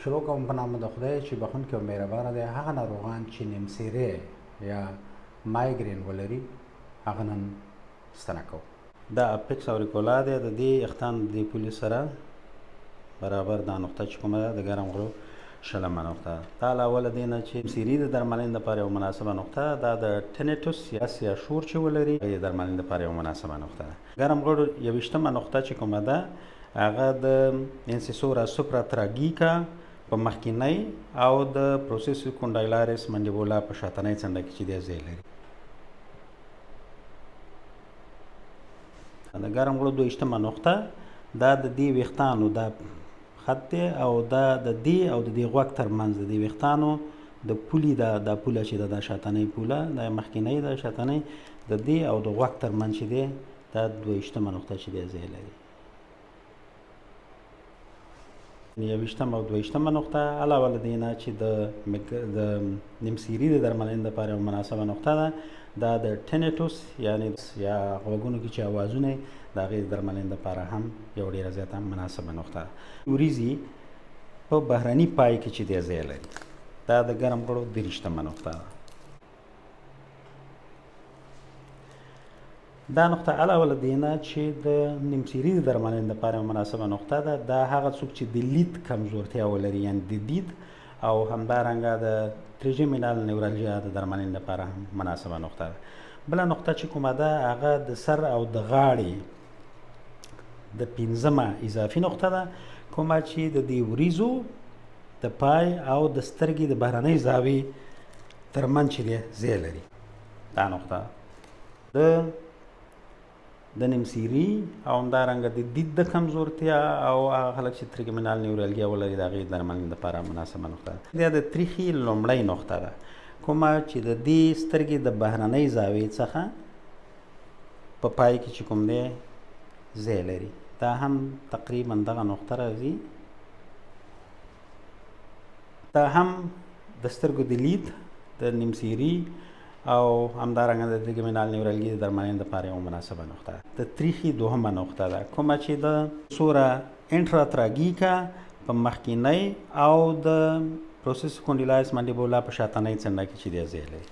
شروع کوم په نام د خدای چې بخونکی او مهربانه دی. هغه ناروغان چې نمسیری یا مایګرین ولري هغه نن ستنه کوو. دا اپیکس اوریکولا دی. د دې اختان د دې پولې سره برابر دا نقطه چې کومه ده د ګرم غرو شلمه نقطه ده. دا علاوه له دې نه چې نمسیري د درملنې لپاره یو مناسبه نقطه ده. دا د ټینیټوس یا شور چې ولري د درملنې لپاره یو مناسبه نقطه ده. ګرم غرو 21مه نقطه چې کومه ده هغه د انسیسورا سوپراتراګیکا په مخکینی او د پروسیس کونډایلارس منډیبولا په شاتنۍ څنډه کې چې دی ځای لري. د ګرم غړو 22مه نقطه دا د دې ویښتانو دا خط دی او دا د دې او د دې غوږ ترمنځ د دې ویښتانو د پولې دا پوله چې ده د شاتنۍ پوله دا مخکینی د شاتنۍ د دې او د غوږ ترمنځ چې دی دا 22مه نقطه چې دی ځای لري. 21مه او 22مه نقطه علاوه له دې نه چې د نمسیري د درملنې لپاره یوه مناسبه نقطه ده. دا د ټینیټوس یعنې یا غوږونو کې چې اوازونه یې د هغې د درملنې لپاره هم یو ډېره زیاته مناسبه نقطه ده. وریځې په بهرني پای کې چې دی ځای لري دا د ګرم غړو 23مه نقطه ده. دا نقطه علاوه له دې نه چې د نمسیري د درملنې لپاره مناسبه نقطه ده. دا هغه څوک چې د لید کمزورتیا ولري یعنې د دید او همدارنګه د تریجیمینال نیورالژیا د درملنې لپاره هم مناسبه نقطه ده. بله نقطه چې کومه ده هغه د سر او د غاړې د 5مه اضافي نقطه ده کومه چې د دې وریځو د پای او د سترګې د بهرنۍ زاویې ترمنځ چې دی ځای لري. دا نقطه د نمسیري او همدارنګه د دید د کمزورتیا او هغه خلک چې تریګمینال نیورالګیا ولري د هغې درملنې لپاره مناسبه نقطه ده. دا د تریخي لومړۍ نقطه ده کومه چې د دې سترګې د بهرنۍ زاویې څخه په پای کې چې کوم دی ځای لري. دا هم تقریبا دغه نقطه راځي. دا هم د سترګو د لید د نمسیري او همدارنګه د تریګمینال نیورالګي د درملنې لپاره یوه مناسبه نقطه ده. د تریخي 2مه نقطه ده کومه چې د سورا انټراتراګیکا په مخکینی او د پروسیس کونډیلایس منډیبولا په شاتنۍ څنډه کې چې دی ځای لري.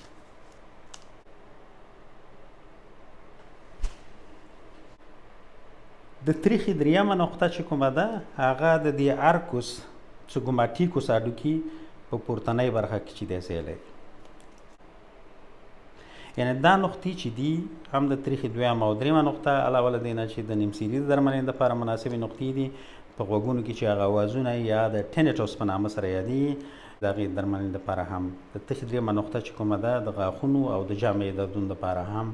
د تریخي 3مه نقطه چې کومه ده هغه د دې ارکوس سګوماټیکوس هډوکي په پورتنۍ برخه کې چې دی ځای لري. یعنې دا نقطې چې دي هم د تریخي 2مه او 3مه نقطه علاوه له دې نه چې د نمسیري د درملنې لپاره مناسبې نقطې دي په غوږونو کې چې هغه اوازونه یا د ټینیټوس په نامه سره یادېږي د هغې درملنې لپاره هم د تریخي 3مه نقطه چې کومه ده د غاښونو او د جامع دردونو لپاره هم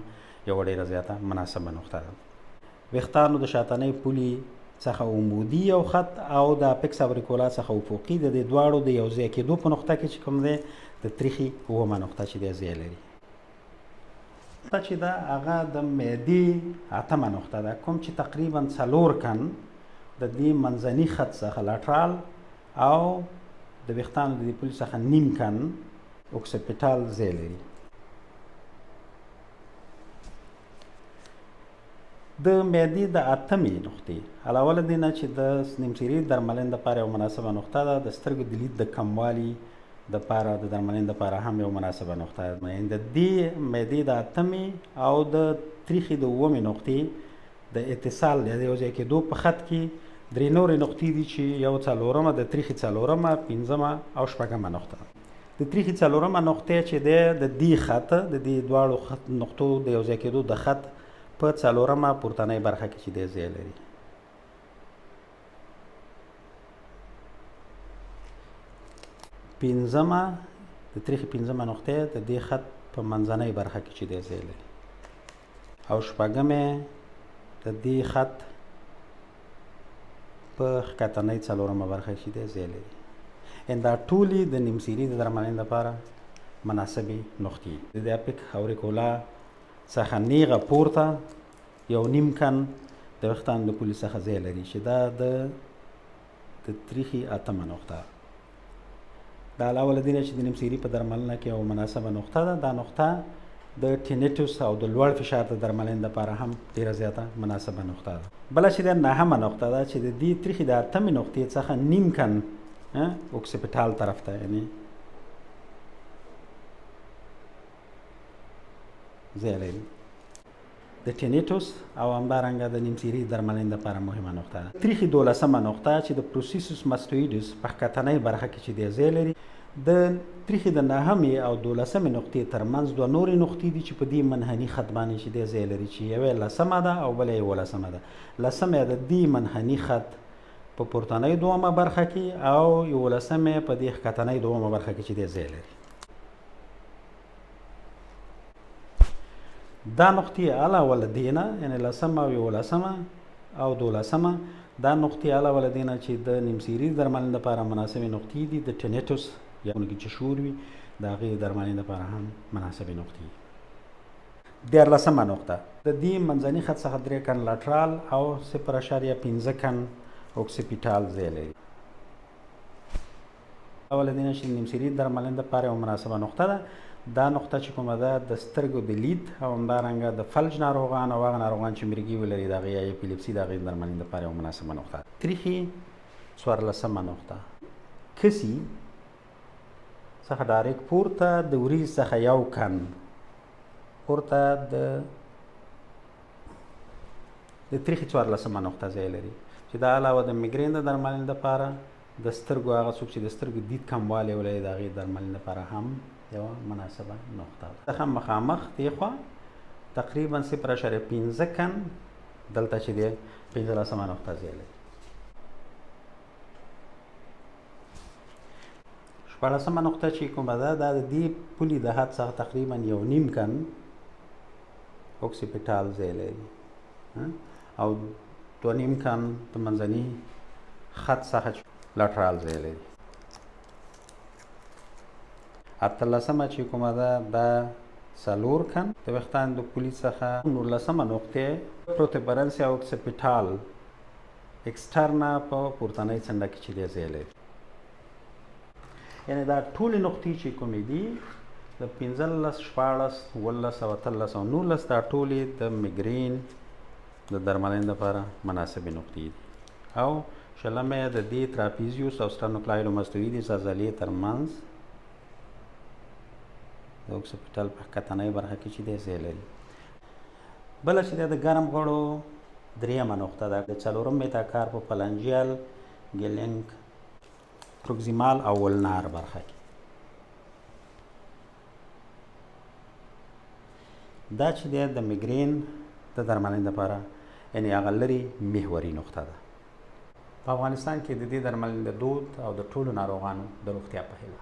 یوه ډېره زیاته مناسبه نقطه ده. ویښتانو د شاتنۍ پولې څخه عمودي یو خط او د اپیکس اوریکولا څخه افقي د دې دواړو د یو ځای کېدو په نقطه کې چې کوم دی د تریخي 7مه نقطه چې دی ځای لري. نقطه چې ده هغه د معدې 8مه نقطه ده کوم چې تقریبا 4 کن د دې منځني خط څخه لاټرال او د ویښتانو د دې پولې څخه نیم کن اوکسیپیټال ځای لري. د معدې د 8مې نقطې علاوه له دې نه چې د نمسیري درملنې لپاره یوه مناسبه نقطه ده د سترګو د لید د کموالي دپاره د درملنې لپاره هم یو مناسبه نقطه ده. د دې معدې د 8مې او د تریخي د 7مې نقطې د اتصال یا د یو ځای کېدو په خط کې 3 نورې نقطې دي چې یو 4مه د تریخي 4مه 5مه او 6مه نقطه. د تریخي 4مه نقطې چې دی د دې خط د دې دواړو نقطو د یو ځای کېدو د خط په 4مه پورتنۍ برخه کې چې دی ځای لري. پنځمه د تریخي 5مه نقطې د دې خط په منځنۍ برخه کې چې دی ځای لري او 6مه د دې خط په ښکتنۍ 4مه برخه کې چې دی ځای لري. دا ټولې د نمسیري د درملنې لپاره مناسبې نقطې دي. د اپیک اوریکولا څخه نیغه پورته یو نیم کن د ویښتانو د پولې څخه ځای لري چې دا د تریخي 8مه نقطه. دا علاوه له دې نه چې د نمسیري په درملنه کې یوه مناسبه نقطه ده. دا نقطه د ټینیټوس او د لوړ فشار د درملنې لپاره هم ډېره زیاته مناسبه نقطه ده. بله چې د 9مه نقطه ده چې د دې تریخي د 8مې نقطې څخه نیم کن اوکسیپیټال طرف ته یعنی ځای لري. د ټینیټوس او همدارنګه د نیمڅیري درملنې لپاره مهمه نقطه ده. تریخي 12مه نقطه چې د پروسیسوس ماستویډس په ښکتنۍ برخه کې چې دی ځای لري. د تریخي د 9مې او 12مې نقطې ترمنځ دوه نورې نقطې دي چې په دې منحني خط باندې چې دی ځای لري چې یوه 10مه ده او بله 11مه ده. 10مه د دې منحني خط په پورتنۍ دومه برخه کې او 11مې په دې ښکتنۍ دومه برخه کې چې دی ځای لري. دا نقطې علاوه له دې نه یعنې 10مه او 11مه او 12مه دا نقطې علاوه له دې نه چې د نیمڅیري درملنې لپاره مناسبې نقطې دي. د ټینیټوس یا کې چې شور وي د هغې درملنې لپاره هم مناسبې نقطې دي. 14مه نقطه د دې منځني خط څخه 3 کن لاترال او 0.5 کن اوکسیپیټال ځای لري. علاوه له دې نه چې نیمڅیري درملنې لپاره یوه مناسبه نقطه ده. دا نقطه چې کومه ده د سترګو د لید او همدارنګه د فلج ناروغان او هغه ناروغان چې مرګي ولري د هغې یا اپیلیپسي د هغې درملنې لپاره یوه مناسبه نقطه ده. تریخي 14مه نقطه کسي څخه ډایرکټ پورته د وریځ څخه 1 کن پورته د تریخي 14مه نقطه ځای لري چې دا علاوه د میګرین د درملنې لپاره د سترګو هغه څوک چې د سترګو دید کموالی ولري د هغې درملنې لپاره هم یوه مناسبه نقطه ده. څخه مخامخ دې خوا تقریبا 0.5 کن دلته چې دی 15مه نقطه ځای لري. 14مه نقطه چې کومه ده دا د دې پولې د حد څخه تقریبا 1.5 کن اوکسیپیټال ځای لري او 2.5 کن د منځني خط څخه لاترال ځای لري. 18مه چې کومه ده دا 4 کن د ویښتانو د پولې څخه. 19مه نقطې پروتوبرنسیا اوکسیپیټال اکسټرنا په پورتنۍ څنډه کې چې دی ځای لري. یعنې دا ټولې نقطې چې کومې دي د 15 14 17 او 13 او 19 دا ټولې د میګرین د درملنې لپاره مناسبې نقطې دي. او 20مه د دې تراپیزیوس او سترنوکلایډوماستویډس عضلې ترمنځ د اوکسیپیټال په ښکتنۍ برخه کې چې دی ځای لري. بله چې دی د ګرم غړو 3مه نقطه ده د 4م میتاکار په فلنجیال ګیلینګ پروکسیمال او ولنار برخه کې. دا چې دی د میګرین د درملنې لپاره یعنې هغه لرې محوري نقطه ده. په افغانستان کې د دې درملنې د دود او د ټولو ناروغانو د روغتیا په هیله